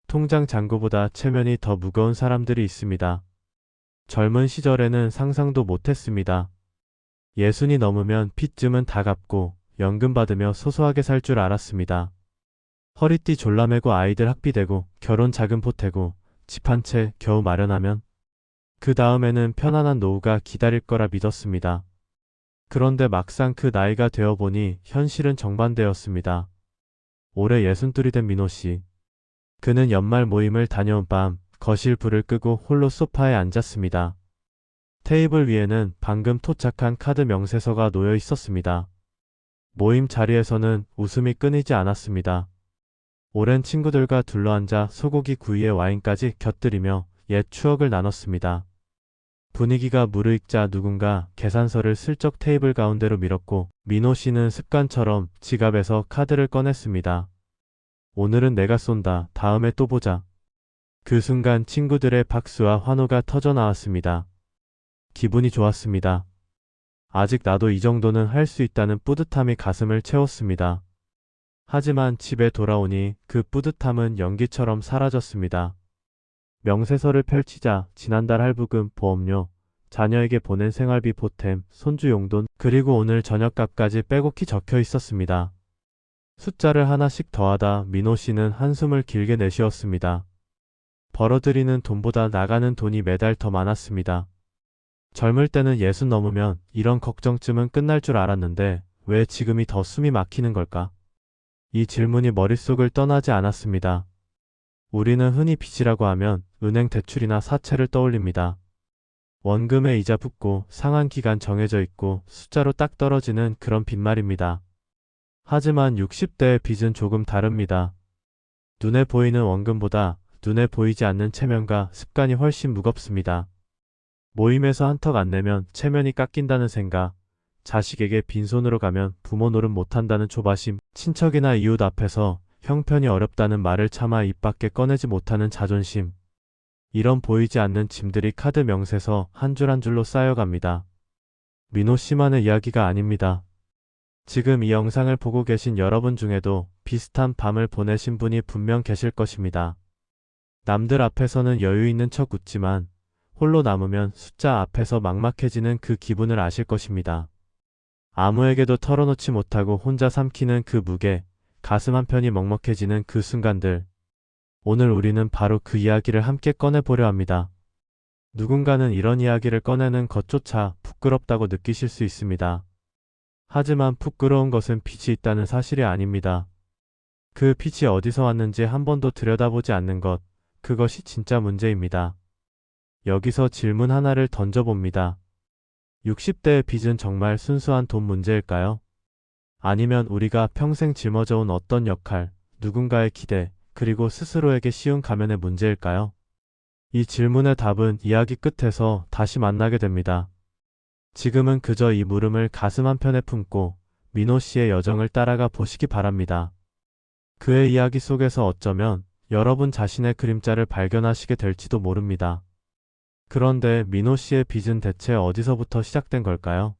통장 잔고보다 체면이 더 무거운 사람들이 있습니다. 젊은 시절에는 상상도 못했습니다. 예순이 넘으면 빚쯤은 다 갚고 연금 받으며 소소하게 살 줄 알았습니다. 허리띠 졸라매고 아이들 학비 대고 결혼 자금 보태고 집 한 채 겨우 마련하면 그 다음에는 편안한 노후가 기다릴 거라 믿었습니다. 그런데 막상 그 나이가 되어보니 현실은 정반대였습니다. 올해 62이 된 민호 씨. 그는 연말 모임을 다녀온 밤 거실 불을 끄고 홀로 소파에 앉았습니다. 테이블 위에는 방금 도착한 카드 명세서가 놓여 있었습니다. 모임 자리에서는 웃음이 끊이지 않았습니다. 오랜 친구들과 둘러앉아 소고기 구이에 와인까지 곁들이며 옛 추억을 나눴습니다. 분위기가 무르익자 누군가 계산서를 슬쩍 테이블 가운데로 밀었고 민호 씨는 습관처럼 지갑에서 카드를 꺼냈습니다. 오늘은 내가 쏜다. 다음에 또 보자. 그 순간 친구들의 박수와 환호가 터져 나왔습니다. 기분이 좋았습니다. 아직 나도 이 정도는 할 수 있다는 뿌듯함이 가슴을 채웠습니다. 하지만 집에 돌아오니 그 뿌듯함은 연기처럼 사라졌습니다. 명세서를 펼치자 지난달 할부금, 보험료, 자녀에게 보낸 생활비 보탬, 손주 용돈, 그리고 오늘 저녁값까지 빼곡히 적혀 있었습니다. 숫자를 하나씩 더하다 민호 씨는 한숨을 길게 내쉬었습니다. 벌어들이는 돈보다 나가는 돈이 매달 더 많았습니다. 젊을 때는 60 넘으면 이런 걱정쯤은 끝날 줄 알았는데 왜 지금이 더 숨이 막히는 걸까? 이 질문이 머릿속을 떠나지 않았습니다. 우리는 흔히 빚이라고 하면 은행 대출이나 사채를 떠올립니다. 원금에 이자 붙고 상환 기간 정해져 있고 숫자로 딱 떨어지는 그런 빚말입니다. 하지만 60대의 빚은 조금 다릅니다. 눈에 보이는 원금보다 눈에 보이지 않는 체면과 습관이 훨씬 무겁습니다. 모임에서 한턱 안 내면 체면이 깎인다는 생각, 자식에게 빈손으로 가면 부모 노릇 못한다는 조바심, 친척이나 이웃 앞에서 형편이 어렵다는 말을 차마 입 밖에 꺼내지 못하는 자존심. 이런 보이지 않는 짐들이 카드 명세서 한 줄 한 줄로 쌓여갑니다. 민호 씨만의 이야기가 아닙니다. 지금 이 영상을 보고 계신 여러분 중에도 비슷한 밤을 보내신 분이 분명 계실 것입니다. 남들 앞에서는 여유 있는 척 웃지만 홀로 남으면 숫자 앞에서 막막해지는 그 기분을 아실 것입니다. 아무에게도 털어놓지 못하고 혼자 삼키는 그 무게, 가슴 한편이 먹먹해지는 그 순간들. 오늘 우리는 바로 그 이야기를 함께 꺼내보려 합니다. 누군가는 이런 이야기를 꺼내는 것조차 부끄럽다고 느끼실 수 있습니다. 하지만 부끄러운 것은 빚이 있다는 사실이 아닙니다. 그 빚이 어디서 왔는지 한 번도 들여다보지 않는 것, 그것이 진짜 문제입니다. 여기서 질문 하나를 던져봅니다. 60대의 빚은 정말 순수한 돈 문제일까요? 아니면 우리가 평생 짊어져온 어떤 역할, 누군가의 기대, 그리고 스스로에게 씌운 가면의 문제일까요? 이 질문의 답은 이야기 끝에서 다시 만나게 됩니다. 지금은 그저 이 물음을 가슴 한편에 품고 민호 씨의 여정을 따라가 보시기 바랍니다. 그의 이야기 속에서 어쩌면 여러분 자신의 그림자를 발견하시게 될지도 모릅니다. 그런데 민호 씨의 빚은 대체 어디서부터 시작된 걸까요?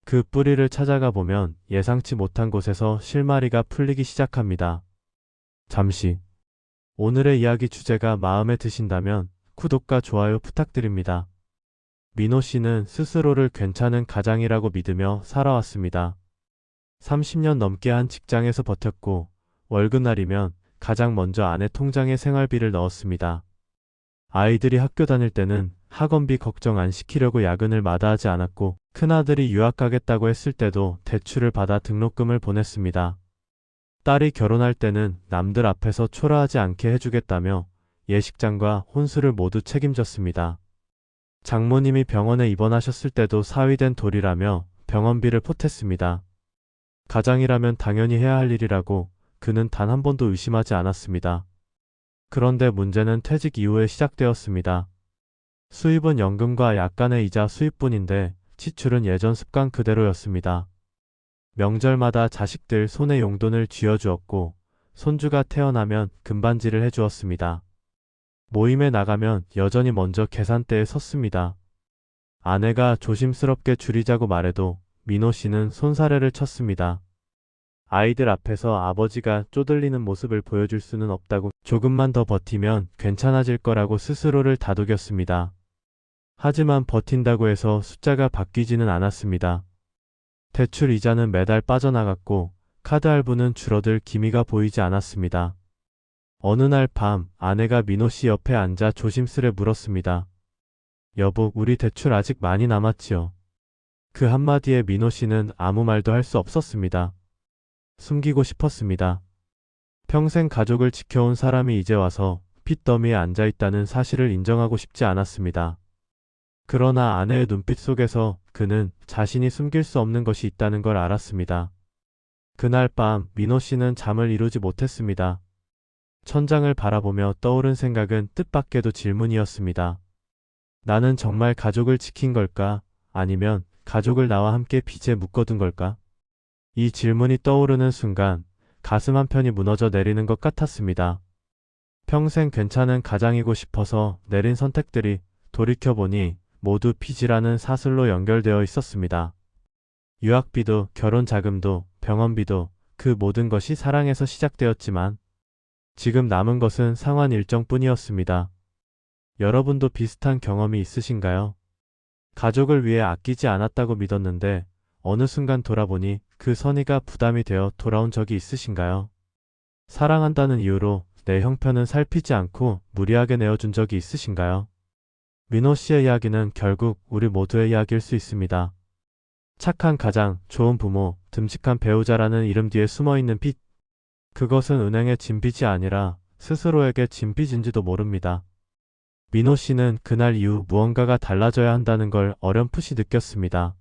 그 뿌리를 찾아가 보면 예상치 못한 곳에서 실마리가 풀리기 시작합니다. 잠시 오늘의 이야기 주제가 마음에 드신다면 구독과 좋아요 부탁드립니다. 민호 씨는 스스로를 괜찮은 가장이라고 믿으며 살아왔습니다. 30년 넘게 한 직장에서 버텼고 월급날이면 가장 먼저 아내 통장에 생활비를 넣었습니다. 아이들이 학교 다닐 때는 학원비 걱정 안 시키려고 야근을 마다하지 않았고 큰아들이 유학 가겠다고 했을 때도 대출을 받아 등록금을 보냈습니다. 딸이 결혼할 때는 남들 앞에서 초라하지 않게 해주겠다며 예식장과 혼수를 모두 책임졌습니다. 장모님이 병원에 입원하셨을 때도 사위된 도리라며 병원비를 보탰습니다. 가장이라면 당연히 해야 할 일이라고 그는 단 한 번도 의심하지 않았습니다. 그런데 문제는 퇴직 이후에 시작되었습니다. 수입은 연금과 약간의 이자 수입뿐인데 지출은 예전 습관 그대로였습니다. 명절마다 자식들 손에 용돈을 쥐어주었고 손주가 태어나면 금반지를 해주었습니다. 모임에 나가면 여전히 먼저 계산대에 섰습니다. 아내가 조심스럽게 줄이자고 말해도 민호 씨는 손사래를 쳤습니다. 아이들 앞에서 아버지가 쪼들리는 모습을 보여줄 수는 없다고 조금만 더 버티면 괜찮아질 거라고 스스로를 다독였습니다. 하지만 버틴다고 해서 숫자가 바뀌지는 않았습니다. 대출 이자는 매달 빠져나갔고 카드 할부는 줄어들 기미가 보이지 않았습니다. 어느 날 밤 아내가 민호 씨 옆에 앉아 조심스레 물었습니다. 여보, 우리 대출 아직 많이 남았지요? 그 한마디에 민호 씨는 아무 말도 할 수 없었습니다. 숨기고 싶었습니다. 평생 가족을 지켜온 사람이 이제 와서 핏더미에 앉아있다는 사실을 인정하고 싶지 않았습니다. 그러나 아내의 눈빛 속에서 그는 자신이 숨길 수 없는 것이 있다는 걸 알았습니다. 그날 밤 민호 씨는 잠을 이루지 못했습니다. 천장을 바라보며 떠오른 생각은 뜻밖에도 질문이었습니다. 나는 정말 가족을 지킨 걸까? 아니면 가족을 나와 함께 빚에 묶어둔 걸까? 이 질문이 떠오르는 순간 가슴 한편이 무너져 내리는 것 같았습니다. 평생 괜찮은 가장이고 싶어서 내린 선택들이 돌이켜보니 모두 빚이라는 사슬로 연결되어 있었습니다. 유학비도, 결혼 자금도, 병원비도, 그 모든 것이 사랑에서 시작되었지만 지금 남은 것은 상환 일정뿐이었습니다. 여러분도 비슷한 경험이 있으신가요? 가족을 위해 아끼지 않았다고 믿었는데 어느 순간 돌아보니 그 선의가 부담이 되어 돌아온 적이 있으신가요? 사랑한다는 이유로 내 형편은 살피지 않고 무리하게 내어준 적이 있으신가요? 민호 씨의 이야기는 결국 우리 모두의 이야기일 수 있습니다. 착한 가장, 좋은 부모, 듬직한 배우자라는 이름 뒤에 숨어있는 빚. 그것은 은행의 진 빚이 아니라 스스로에게 진 빚인지도 모릅니다. 민호 씨는 그날 이후 무언가가 달라져야 한다는 걸 어렴풋이 느꼈습니다.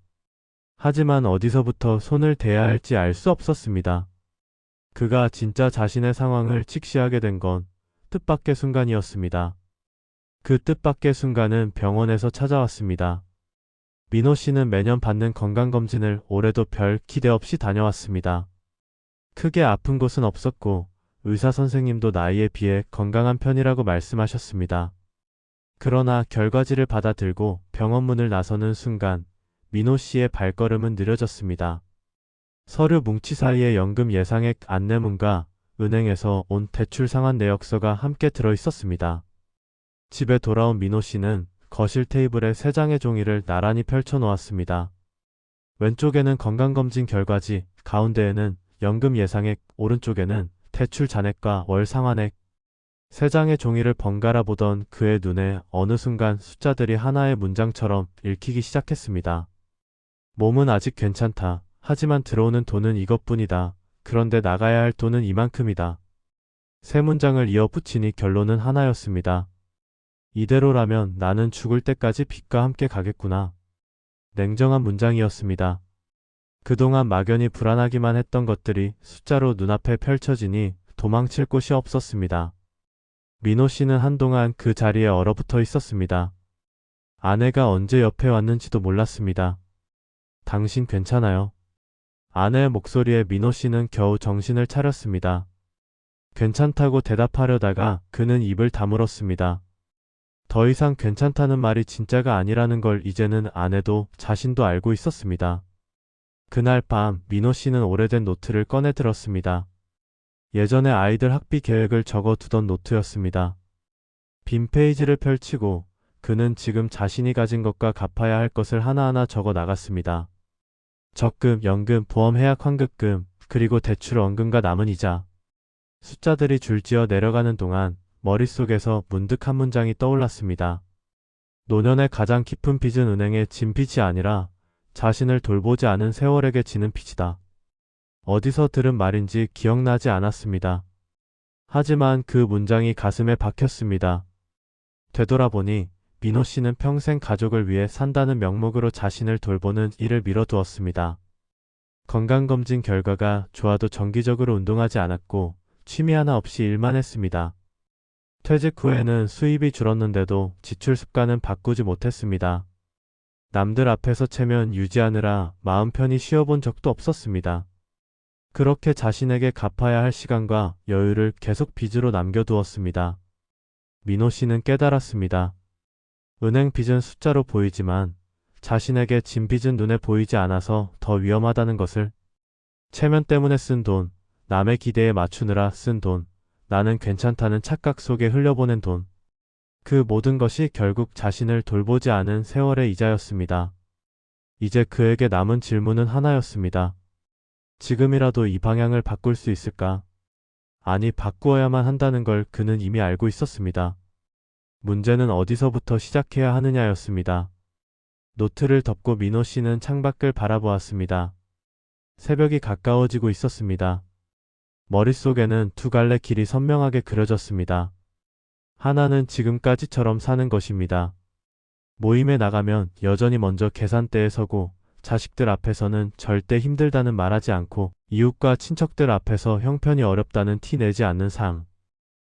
하지만 어디서부터 손을 대야 할지 알 수 없었습니다. 그가 진짜 자신의 상황을 직시하게 된 건 뜻밖의 순간이었습니다. 그 뜻밖의 순간은 병원에서 찾아왔습니다. 민호 씨는 매년 받는 건강검진을 올해도 별 기대 없이 다녀왔습니다. 크게 아픈 곳은 없었고 의사 선생님도 나이에 비해 건강한 편이라고 말씀하셨습니다. 그러나 결과지를 받아들고 병원 문을 나서는 순간 민호 씨의 발걸음은 느려졌습니다. 서류 뭉치 사이에 연금 예상액 안내문과 은행에서 온 대출 상환 내역서가 함께 들어 있었습니다. 집에 돌아온 민호 씨는 거실 테이블에 3장의 종이를 나란히 펼쳐 놓았습니다. 왼쪽에는 건강검진 결과지, 가운데에는 연금 예상액, 오른쪽에는 대출 잔액과 월 상환액. 3장의 종이를 번갈아 보던 그의 눈에 어느 순간 숫자들이 하나의 문장처럼 읽히기 시작했습니다. 몸은 아직 괜찮다. 하지만 들어오는 돈은 이것뿐이다. 그런데 나가야 할 돈은 이만큼이다. 3문장을 이어 붙이니 결론은 하나였습니다. 이대로라면 나는 죽을 때까지 빚과 함께 가겠구나. 냉정한 문장이었습니다. 그동안 막연히 불안하기만 했던 것들이 숫자로 눈앞에 펼쳐지니 도망칠 곳이 없었습니다. 민호 씨는 한동안 그 자리에 얼어붙어 있었습니다. 아내가 언제 옆에 왔는지도 몰랐습니다. 당신 괜찮아요? 아내의 목소리에 민호 씨는 겨우 정신을 차렸습니다. 괜찮다고 대답하려다가 그는 입을 다물었습니다. 더 이상 괜찮다는 말이 진짜가 아니라는 걸 이제는 아내도 자신도 알고 있었습니다. 그날 밤 민호 씨는 오래된 노트를 꺼내 들었습니다. 예전에 아이들 학비 계획을 적어두던 노트였습니다. 빈 페이지를 펼치고 그는 지금 자신이 가진 것과 갚아야 할 것을 하나하나 적어 나갔습니다. 적금, 연금, 보험 해약 환급금, 그리고 대출 원금과 남은 이자. 숫자들이 줄지어 내려가는 동안 머릿속에서 문득 한 문장이 떠올랐습니다. 노년의 가장 깊은 빚은 은행의 진 빚이 아니라 자신을 돌보지 않은 세월에게 지는 빚이다. 어디서 들은 말인지 기억나지 않았습니다. 하지만 그 문장이 가슴에 박혔습니다. 되돌아보니 민호 씨는 평생 가족을 위해 산다는 명목으로 자신을 돌보는 일을 미뤄두었습니다. 건강검진 결과가 좋아도 정기적으로 운동하지 않았고 취미 하나 없이 일만 했습니다. 퇴직 후에는 수입이 줄었는데도 지출 습관은 바꾸지 못했습니다. 남들 앞에서 체면 유지하느라 마음 편히 쉬어본 적도 없었습니다. 그렇게 자신에게 갚아야 할 시간과 여유를 계속 빚으로 남겨두었습니다. 민호 씨는 깨달았습니다. 은행 빚은 숫자로 보이지만 자신에게 진 빚은 눈에 보이지 않아서 더 위험하다는 것을. 체면 때문에 쓴 돈, 남의 기대에 맞추느라 쓴 돈, 나는 괜찮다는 착각 속에 흘려보낸 돈. 그 모든 것이 결국 자신을 돌보지 않은 세월의 이자였습니다. 이제 그에게 남은 질문은 하나였습니다. 지금이라도 이 방향을 바꿀 수 있을까? 아니, 바꾸어야만 한다는 걸 그는 이미 알고 있었습니다. 문제는 어디서부터 시작해야 하느냐였습니다. 노트를 덮고 민호 씨는 창밖을 바라보았습니다. 새벽이 가까워지고 있었습니다. 머릿속에는 두 갈래 길이 선명하게 그려졌습니다. 하나는 지금까지처럼 사는 것입니다. 모임에 나가면 여전히 먼저 계산대에 서고 자식들 앞에서는 절대 힘들다는 말하지 않고 이웃과 친척들 앞에서 형편이 어렵다는 티 내지 않는 삶.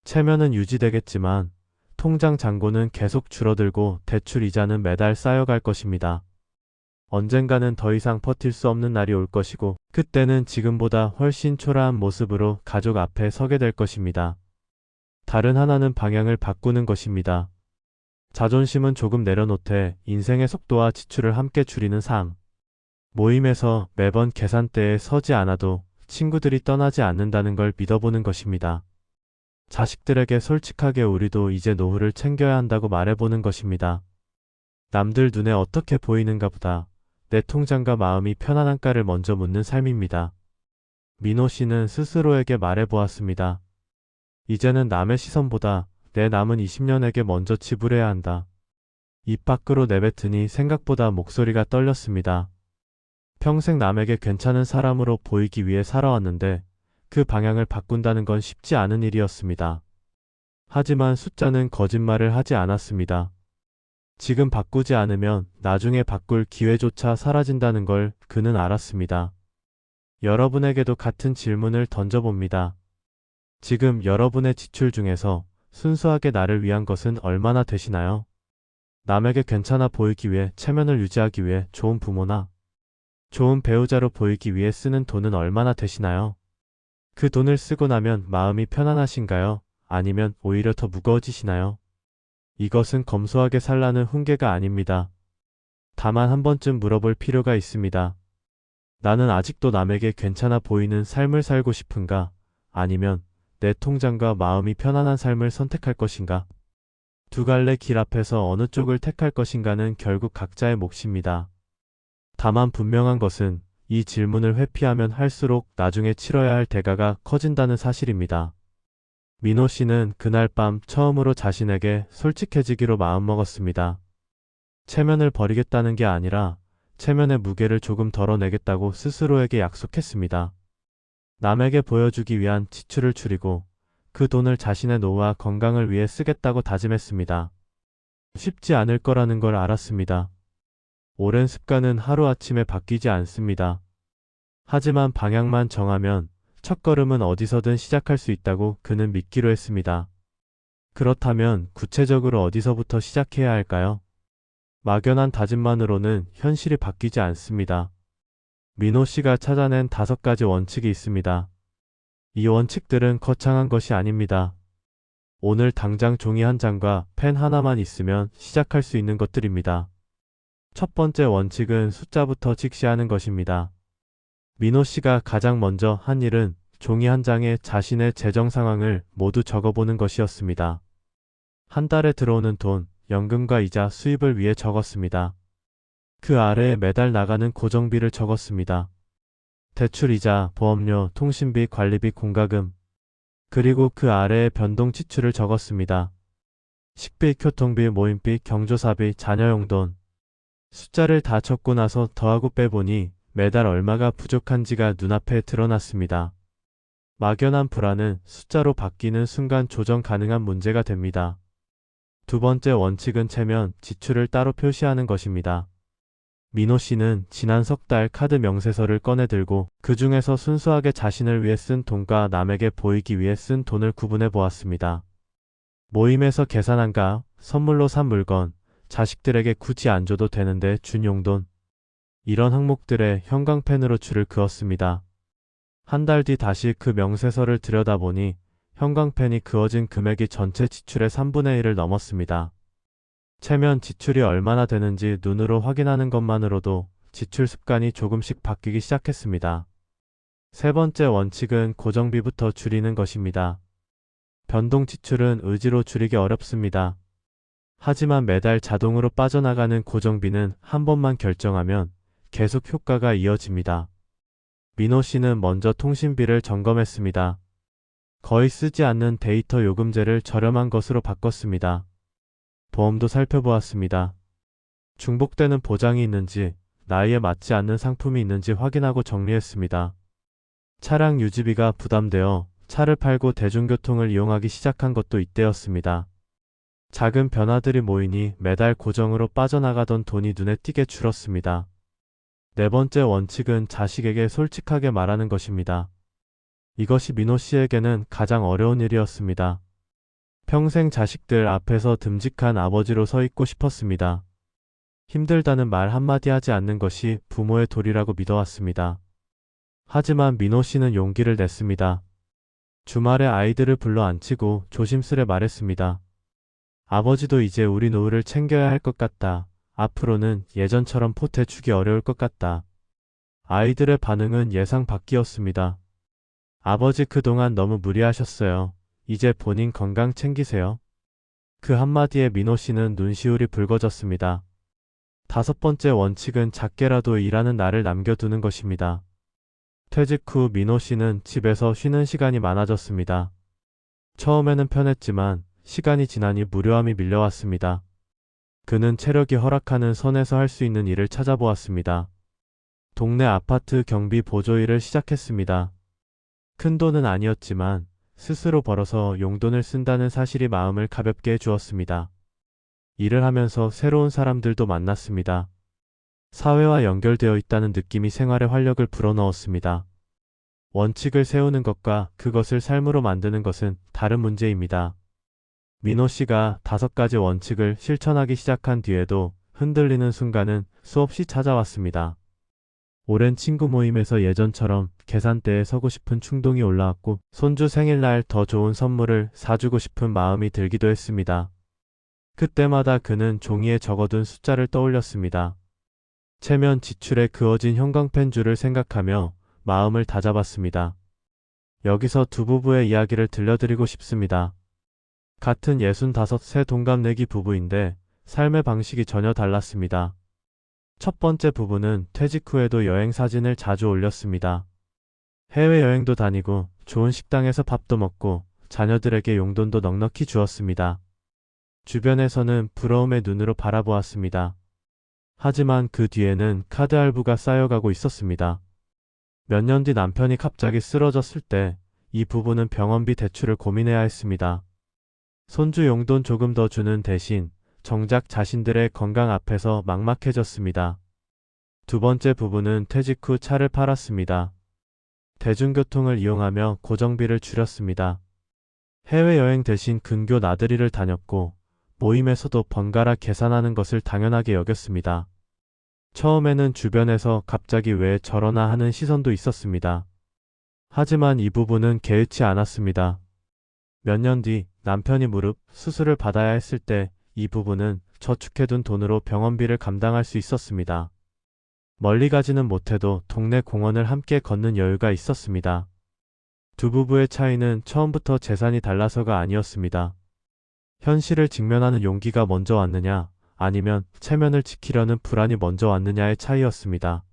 체면은 유지되겠지만 통장 잔고는 계속 줄어들고 대출 이자는 매달 쌓여갈 것입니다. 언젠가는 더 이상 버틸 수 없는 날이 올 것이고 그때는 지금보다 훨씬 초라한 모습으로 가족 앞에 서게 될 것입니다. 다른 하나는 방향을 바꾸는 것입니다. 자존심은 조금 내려놓되 인생의 속도와 지출을 함께 줄이는 삶. 모임에서 매번 계산대에 서지 않아도 친구들이 떠나지 않는다는 걸 믿어보는 것입니다. 자식들에게 솔직하게 우리도 이제 노후를 챙겨야 한다고 말해보는 것입니다. 남들 눈에 어떻게 보이는가 보다 내 통장과 마음이 편안한가를 먼저 묻는 삶입니다. 민호 씨는 스스로에게 말해보았습니다. 이제는 남의 시선보다 내 남은 20년에게 먼저 지불해야 한다. 입 밖으로 내뱉으니 생각보다 목소리가 떨렸습니다. 평생 남에게 괜찮은 사람으로 보이기 위해 살아왔는데 그 방향을 바꾼다는 건 쉽지 않은 일이었습니다. 하지만 숫자는 거짓말을 하지 않았습니다. 지금 바꾸지 않으면 나중에 바꿀 기회조차 사라진다는 걸 그는 알았습니다. 여러분에게도 같은 질문을 던져봅니다. 지금 여러분의 지출 중에서 순수하게 나를 위한 것은 얼마나 되시나요? 남에게 괜찮아 보이기 위해 체면을 유지하기 위해 좋은 부모나 좋은 배우자로 보이기 위해 쓰는 돈은 얼마나 되시나요? 그 돈을 쓰고 나면 마음이 편안하신가요? 아니면 오히려 더 무거워지시나요? 이것은 검소하게 살라는 훈계가 아닙니다. 다만 한 번쯤 물어볼 필요가 있습니다. 나는 아직도 남에게 괜찮아 보이는 삶을 살고 싶은가? 아니면 내 통장과 마음이 편안한 삶을 선택할 것인가? 두 갈래 길 앞에서 어느 쪽을 택할 것인가는 결국 각자의 몫입니다. 다만 분명한 것은 이 질문을 회피하면 할수록 나중에 치러야 할 대가가 커진다는 사실입니다. 민호 씨는 그날 밤 처음으로 자신에게 솔직해지기로 마음먹었습니다. 체면을 버리겠다는 게 아니라 체면의 무게를 조금 덜어내겠다고 스스로에게 약속했습니다. 남에게 보여주기 위한 지출을 줄이고 그 돈을 자신의 노후와 건강을 위해 쓰겠다고 다짐했습니다. 쉽지 않을 거라는 걸 알았습니다. 오랜 습관은 하루아침에 바뀌지 않습니다. 하지만 방향만 정하면 첫걸음은 어디서든 시작할 수 있다고 그는 믿기로 했습니다. 그렇다면 구체적으로 어디서부터 시작해야 할까요? 막연한 다짐만으로는 현실이 바뀌지 않습니다. 민호 씨가 찾아낸 5가지 원칙이 있습니다. 이 원칙들은 거창한 것이 아닙니다. 오늘 당장 종이 한 장과 펜 하나만 있으면 시작할 수 있는 것들입니다. 첫 번째 원칙은 숫자부터 직시하는 것입니다. 민호 씨가 가장 먼저 한 일은 종이 한 장에 자신의 재정 상황을 모두 적어보는 것이었습니다. 한 달에 들어오는 돈, 연금과 이자, 수입을 위해 적었습니다. 그 아래에 매달 나가는 고정비를 적었습니다. 대출이자, 보험료, 통신비, 관리비, 공과금, 그리고 그 아래에 변동 지출을 적었습니다. 식비, 교통비, 모임비, 경조사비, 자녀용 돈. 숫자를 다 적고 나서 더하고 빼보니 매달 얼마가 부족한지가 눈앞에 드러났습니다. 막연한 불안은 숫자로 바뀌는 순간 조정 가능한 문제가 됩니다. 두 번째 원칙은 체면, 지출을 따로 표시하는 것입니다. 민호 씨는 지난 석 달 카드 명세서를 꺼내 들고 그 중에서 순수하게 자신을 위해 쓴 돈과 남에게 보이기 위해 쓴 돈을 구분해 보았습니다. 모임에서 계산한가, 선물로 산 물건, 자식들에게 굳이 안 줘도 되는데 준 용돈. 이런 항목들에 형광펜으로 줄을 그었습니다. 한 달 뒤 다시 그 명세서를 들여다보니 형광펜이 그어진 금액이 전체 지출의 3분의 1을 넘었습니다. 체면 지출이 얼마나 되는지 눈으로 확인하는 것만으로도 지출 습관이 조금씩 바뀌기 시작했습니다. 세 번째 원칙은 고정비부터 줄이는 것입니다. 변동 지출은 의지로 줄이기 어렵습니다. 하지만 매달 자동으로 빠져나가는 고정비는 한 번만 결정하면 계속 효과가 이어집니다. 민호 씨는 먼저 통신비를 점검했습니다. 거의 쓰지 않는 데이터 요금제를 저렴한 것으로 바꿨습니다. 보험도 살펴보았습니다. 중복되는 보장이 있는지, 나이에 맞지 않는 상품이 있는지 확인하고 정리했습니다. 차량 유지비가 부담되어 차를 팔고 대중교통을 이용하기 시작한 것도 이때였습니다. 작은 변화들이 모이니 매달 고정으로 빠져나가던 돈이 눈에 띄게 줄었습니다. 네 번째 원칙은 자식에게 솔직하게 말하는 것입니다. 이것이 민호 씨에게는 가장 어려운 일이었습니다. 평생 자식들 앞에서 듬직한 아버지로 서 있고 싶었습니다. 힘들다는 말 한마디 하지 않는 것이 부모의 도리라고 믿어왔습니다. 하지만 민호 씨는 용기를 냈습니다. 주말에 아이들을 불러 앉히고 조심스레 말했습니다. 아버지도 이제 우리 노후를 챙겨야 할 것 같다. 앞으로는 예전처럼 보태주기 어려울 것 같다. 아이들의 반응은 예상 밖이었습니다. 아버지 그동안 너무 무리하셨어요. 이제 본인 건강 챙기세요. 그 한마디에 민호 씨는 눈시울이 붉어졌습니다. 다섯 번째 원칙은 작게라도 일하는 날을 남겨두는 것입니다. 퇴직 후 민호 씨는 집에서 쉬는 시간이 많아졌습니다. 처음에는 편했지만 시간이 지나니 무료함이 밀려왔습니다. 그는 체력이 허락하는 선에서 할 수 있는 일을 찾아보았습니다. 동네 아파트 경비 보조 일을 시작했습니다. 큰 돈은 아니었지만 스스로 벌어서 용돈을 쓴다는 사실이 마음을 가볍게 해주었습니다. 일을 하면서 새로운 사람들도 만났습니다. 사회와 연결되어 있다는 느낌이 생활에 활력을 불어넣었습니다. 원칙을 세우는 것과 그것을 삶으로 만드는 것은 다른 문제입니다. 민호 씨가 5가지 원칙을 실천하기 시작한 뒤에도 흔들리는 순간은 수없이 찾아왔습니다. 오랜 친구 모임에서 예전처럼 계산대에 서고 싶은 충동이 올라왔고 손주 생일날 더 좋은 선물을 사주고 싶은 마음이 들기도 했습니다. 그때마다 그는 종이에 적어둔 숫자를 떠올렸습니다. 체면 지출에 그어진 형광펜줄을 생각하며 마음을 다잡았습니다. 여기서 두 부부의 이야기를 들려드리고 싶습니다. 같은 65세 동갑내기 부부인데 삶의 방식이 전혀 달랐습니다. 첫 번째 부부는 퇴직 후에도 여행 사진을 자주 올렸습니다. 해외여행도 다니고 좋은 식당에서 밥도 먹고 자녀들에게 용돈도 넉넉히 주었습니다. 주변에서는 부러움의 눈으로 바라보았습니다. 하지만 그 뒤에는 카드 할부가 쌓여가고 있었습니다. 몇 년 뒤 남편이 갑자기 쓰러졌을 때 이 부부는 병원비 대출을 고민해야 했습니다. 손주 용돈 조금 더 주는 대신 정작 자신들의 건강 앞에서 막막해졌습니다. 두 번째 부부는 퇴직 후 차를 팔았습니다. 대중교통을 이용하며 고정비를 줄였습니다. 해외여행 대신 근교 나들이를 다녔고 모임에서도 번갈아 계산하는 것을 당연하게 여겼습니다. 처음에는 주변에서 갑자기 왜 저러나 하는 시선도 있었습니다. 하지만 이 부부는 개의치 않았습니다. 몇 년 뒤 남편이 무릎 수술을 받아야 했을 때 이 부부는 저축해둔 돈으로 병원비를 감당할 수 있었습니다. 멀리 가지는 못해도 동네 공원을 함께 걷는 여유가 있었습니다. 두 부부의 차이는 처음부터 재산이 달라서가 아니었습니다. 현실을 직면하는 용기가 먼저 왔느냐, 아니면 체면을 지키려는 불안이 먼저 왔느냐의 차이였습니다.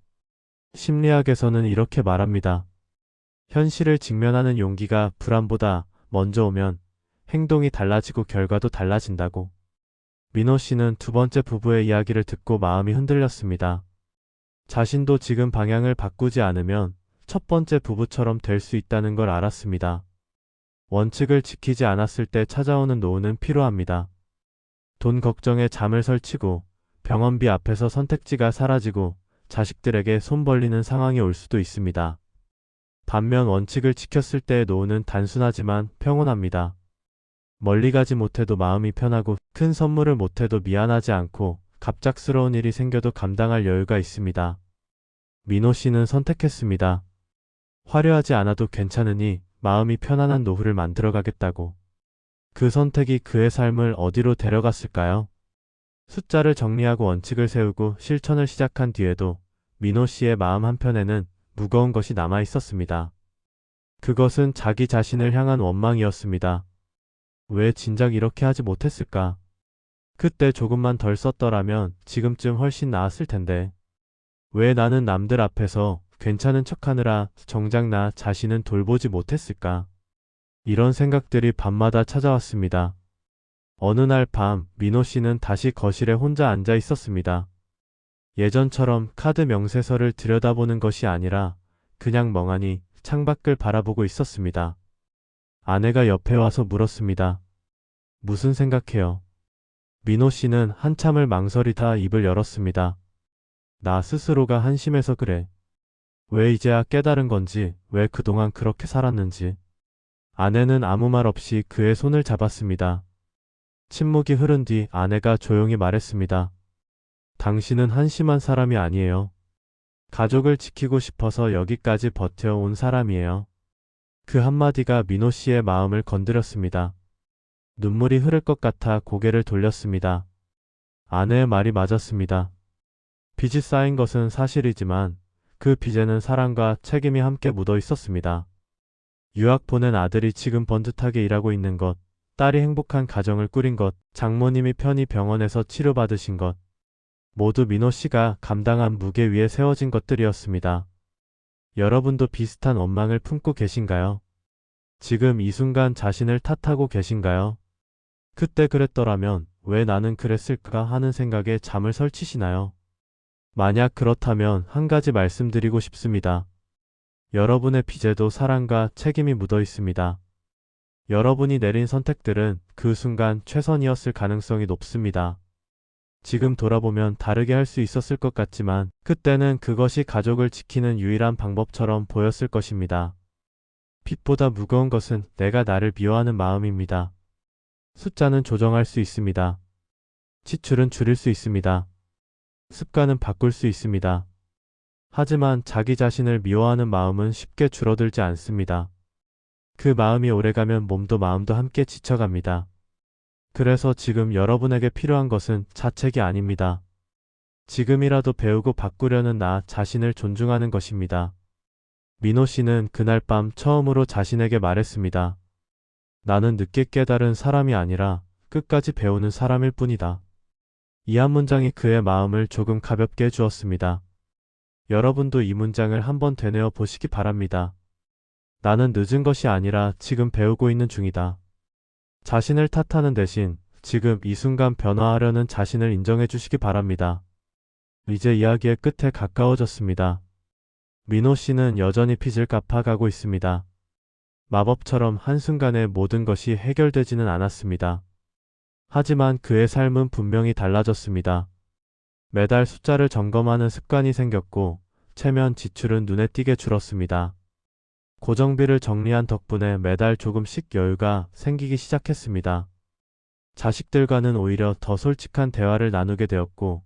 심리학에서는 이렇게 말합니다. 현실을 직면하는 용기가 불안보다 먼저 오면 행동이 달라지고 결과도 달라진다고. 민호 씨는 두 번째 부부의 이야기를 듣고 마음이 흔들렸습니다. 자신도 지금 방향을 바꾸지 않으면 첫 번째 부부처럼 될 수 있다는 걸 알았습니다. 원칙을 지키지 않았을 때 찾아오는 노후는 피로합니다. 돈 걱정에 잠을 설치고 병원비 앞에서 선택지가 사라지고 자식들에게 손 벌리는 상황이 올 수도 있습니다. 반면 원칙을 지켰을 때의 노후는 단순하지만 평온합니다. 멀리 가지 못해도 마음이 편하고 큰 선물을 못해도 미안하지 않고 갑작스러운 일이 생겨도 감당할 여유가 있습니다. 민호 씨는 선택했습니다. 화려하지 않아도 괜찮으니 마음이 편안한 노후를 만들어가겠다고. 그 선택이 그의 삶을 어디로 데려갔을까요? 숫자를 정리하고 원칙을 세우고 실천을 시작한 뒤에도 민호 씨의 마음 한편에는 무거운 것이 남아 있었습니다. 그것은 자기 자신을 향한 원망이었습니다. 왜 진작 이렇게 하지 못했을까? 그때 조금만 덜 썼더라면 지금쯤 훨씬 나았을 텐데. 왜 나는 남들 앞에서 괜찮은 척하느라 정작 나 자신은 돌보지 못했을까? 이런 생각들이 밤마다 찾아왔습니다. 어느 날 밤, 민호 씨는 다시 거실에 혼자 앉아 있었습니다. 예전처럼 카드 명세서를 들여다보는 것이 아니라 그냥 멍하니 창밖을 바라보고 있었습니다. 아내가 옆에 와서 물었습니다. 무슨 생각해요? 민호 씨는 한참을 망설이다 입을 열었습니다. 나 스스로가 한심해서 그래. 왜 이제야 깨달은 건지, 왜 그동안 그렇게 살았는지. 아내는 아무 말 없이 그의 손을 잡았습니다. 침묵이 흐른 뒤 아내가 조용히 말했습니다. 당신은 한심한 사람이 아니에요. 가족을 지키고 싶어서 여기까지 버텨온 사람이에요. 그 한마디가 민호 씨의 마음을 건드렸습니다. 눈물이 흐를 것 같아 고개를 돌렸습니다. 아내의 말이 맞았습니다. 빚이 쌓인 것은 사실이지만 그 빚에는 사랑과 책임이 함께 묻어 있었습니다. 유학 보낸 아들이 지금 번듯하게 일하고 있는 것, 딸이 행복한 가정을 꾸린 것, 장모님이 편히 병원에서 치료받으신 것, 모두 민호 씨가 감당한 무게 위에 세워진 것들이었습니다. 여러분도 비슷한 원망을 품고 계신가요? 지금 이 순간 자신을 탓하고 계신가요? 그때 그랬더라면 왜 나는 그랬을까 하는 생각에 잠을 설치시나요? 만약 그렇다면 한 가지 말씀드리고 싶습니다. 여러분의 빚에도 사랑과 책임이 묻어 있습니다. 여러분이 내린 선택들은 그 순간 최선이었을 가능성이 높습니다. 지금 돌아보면 다르게 할 수 있었을 것 같지만 그때는 그것이 가족을 지키는 유일한 방법처럼 보였을 것입니다. 빚보다 무거운 것은 내가 나를 미워하는 마음입니다. 숫자는 조정할 수 있습니다. 지출은 줄일 수 있습니다. 습관은 바꿀 수 있습니다. 하지만 자기 자신을 미워하는 마음은 쉽게 줄어들지 않습니다. 그 마음이 오래가면 몸도 마음도 함께 지쳐갑니다. 그래서 지금 여러분에게 필요한 것은 자책이 아닙니다. 지금이라도 배우고 바꾸려는 나 자신을 존중하는 것입니다. 민호 씨는 그날 밤 처음으로 자신에게 말했습니다. 나는 늦게 깨달은 사람이 아니라 끝까지 배우는 사람일 뿐이다. 이 한 문장이 그의 마음을 조금 가볍게 해주었습니다. 여러분도 이 문장을 한번 되뇌어 보시기 바랍니다. 나는 늦은 것이 아니라 지금 배우고 있는 중이다. 자신을 탓하는 대신 지금 이 순간 변화하려는 자신을 인정해 주시기 바랍니다. 이제 이야기의 끝에 가까워졌습니다. 민호 씨는 여전히 빚을 갚아가고 있습니다. 마법처럼 한순간에 모든 것이 해결되지는 않았습니다. 하지만 그의 삶은 분명히 달라졌습니다. 매달 숫자를 점검하는 습관이 생겼고 체면 지출은 눈에 띄게 줄었습니다. 고정비를 정리한 덕분에 매달 조금씩 여유가 생기기 시작했습니다. 자식들과는 오히려 더 솔직한 대화를 나누게 되었고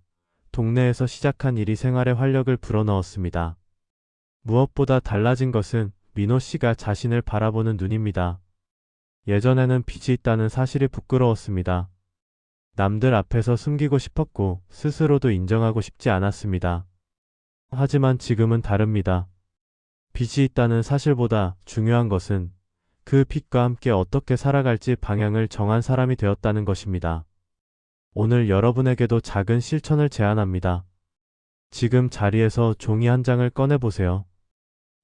동네에서 시작한 일이 생활에 활력을 불어넣었습니다. 무엇보다 달라진 것은 민호 씨가 자신을 바라보는 눈입니다. 예전에는 빚이 있다는 사실이 부끄러웠습니다. 남들 앞에서 숨기고 싶었고 스스로도 인정하고 싶지 않았습니다. 하지만 지금은 다릅니다. 빚이 있다는 사실보다 중요한 것은 그 빚과 함께 어떻게 살아갈지 방향을 정한 사람이 되었다는 것입니다. 오늘 여러분에게도 작은 실천을 제안합니다. 지금 자리에서 종이 한 장을 꺼내보세요.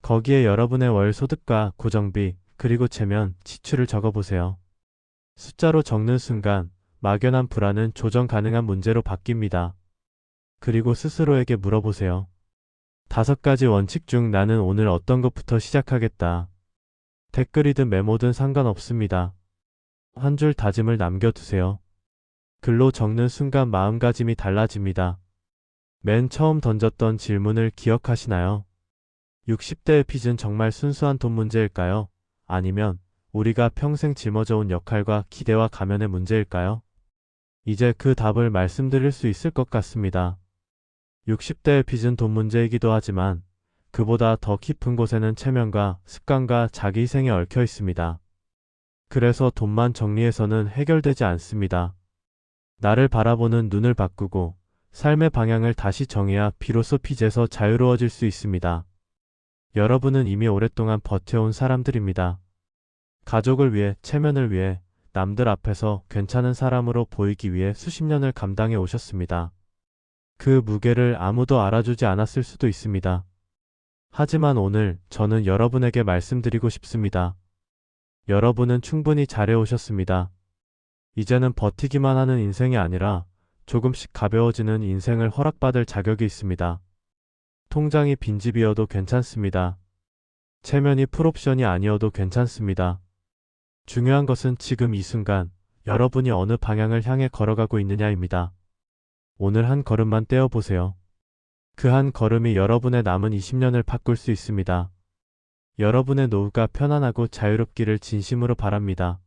거기에 여러분의 월 소득과 고정비, 그리고 체면, 지출을 적어보세요. 숫자로 적는 순간 막연한 불안은 조정 가능한 문제로 바뀝니다. 그리고 스스로에게 물어보세요. 5가지 원칙 중 나는 오늘 어떤 것부터 시작하겠다. 댓글이든 메모든 상관없습니다. 한 줄 다짐을 남겨두세요. 글로 적는 순간 마음가짐이 달라집니다. 맨 처음 던졌던 질문을 기억하시나요? 60대의 빚은 정말 순수한 돈 문제일까요? 아니면 우리가 평생 짊어져온 역할과 기대와 가면의 문제일까요? 이제 그 답을 말씀드릴 수 있을 것 같습니다. 60대의 빚은 돈 문제이기도 하지만 그보다 더 깊은 곳에는 체면과 습관과 자기 희생이 얽혀 있습니다. 그래서 돈만 정리해서는 해결되지 않습니다. 나를 바라보는 눈을 바꾸고 삶의 방향을 다시 정해야 비로소 빚에서 자유로워질 수 있습니다. 여러분은 이미 오랫동안 버텨온 사람들입니다. 가족을 위해, 체면을 위해, 남들 앞에서 괜찮은 사람으로 보이기 위해 수십 년을 감당해 오셨습니다. 그 무게를 아무도 알아주지 않았을 수도 있습니다. 하지만 오늘 저는 여러분에게 말씀드리고 싶습니다. 여러분은 충분히 잘해오셨습니다. 이제는 버티기만 하는 인생이 아니라 조금씩 가벼워지는 인생을 허락받을 자격이 있습니다. 통장이 빈집이어도 괜찮습니다. 체면이 풀옵션이 아니어도 괜찮습니다. 중요한 것은 지금 이 순간 여러분이 어느 방향을 향해 걸어가고 있느냐입니다. 오늘 한 걸음만 떼어보세요. 그 한 걸음이 여러분의 남은 20년을 바꿀 수 있습니다. 여러분의 노후가 편안하고 자유롭기를 진심으로 바랍니다.